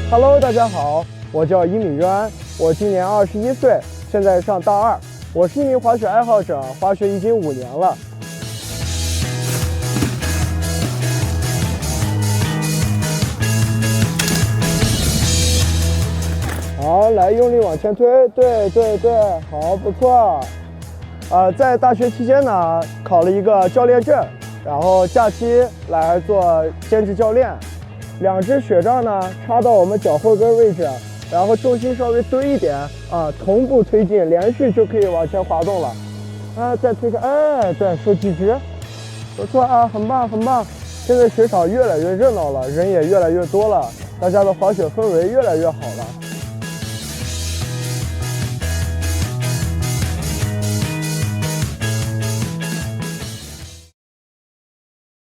Hello， 大家好，我叫伊敏渊，我今年21岁，现在上大2。我是一名滑雪爱好者，滑雪已经5年了。好，来用力往前推，对，好，不错。在大学期间呢，考了一个教练证，然后假期来做兼职教练。2只雪杖呢插到我们脚后跟位置，然后重心稍微蹲一点啊，同步推进，连续就可以往前滑动了。再推开，对，收几只，不错啊，很棒很棒。现在雪场越来越热闹了，人也越来越多了，大家的滑雪氛围越来越好了。